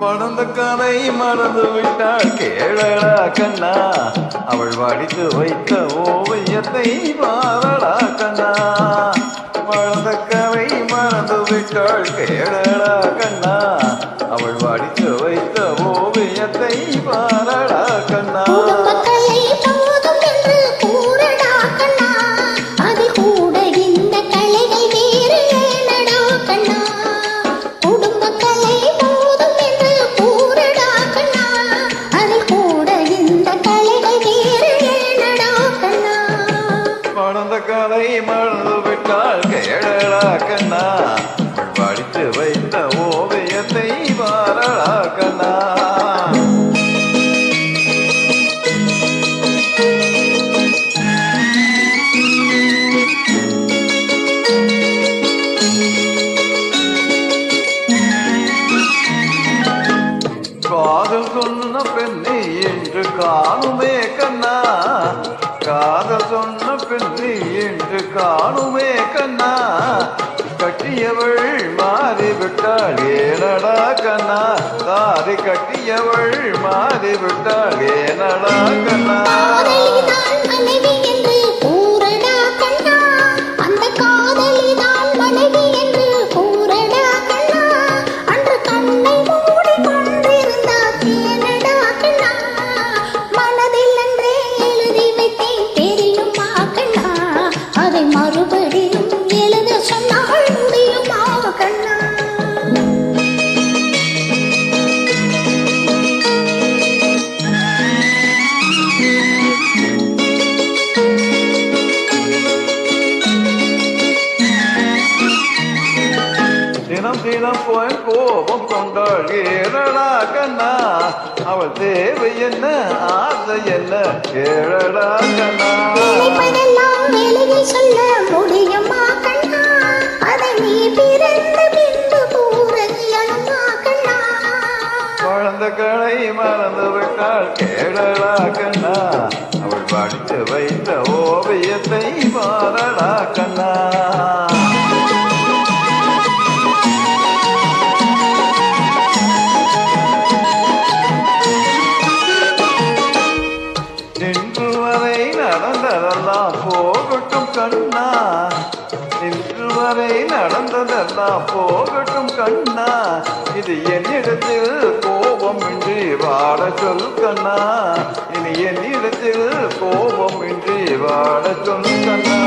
படந்த கதை மறந்து விட்டாள் கேளடா கண்ணா, அவள் வடித்து வைத்த ஓவியத்தை பாரடா கண்ணா. படந்த கதை மறந்து விட்டாள் கேளடா கண்ணா, அவள் வடித்து வைத்த ஓவியத்தை பாரடா கண்ணா. கதை மறந்து விட்டால் கேளடா கண்ணா, படித்து வைத்த ஓவியத்தை பாரடா கண்ணா. காதல் சொன்ன பெண்ணை என்று காணுமே கண்ணா, காதல் சொன்ன பெண்ணை என்று காணுமே கண்ணா. கட்டியவள் மாறிவிட்டாள் ஏனடா கண்ணா, தாரி கட்டியவள் மாறிவிட்டாள் ஏனடா கண்ணா. தினம் தினம் போய் கோபம் கொண்டாள் ஏழடா கண்ணா, அவள் தேவை என்ன ஆசை என்ன கேளடா கண்ணா. சொல்ல முடியுமா கண்ணா, அதை நீ பிறந்த பின்பு பூரணியனுமா கண்ணா. குழந்தைகளை மறந்து விட்டாள் கேளடா கண்ணா, அவள் படித்து வைத்த ஓவியத்தை பாரடா கண்ணா. இன்று வரை நடந்ததெல்லாம் போகட்டும் கண்ணா, இன்று வரை நடந்ததெல்லாம் போகட்டும் கண்ணா. இது என்னிடத்தில் கோபம் இன்றி வாட சொல் கண்ணா, இனி என்னிடத்தில் கோபம் இன்றி வாட சொல் கண்ணா.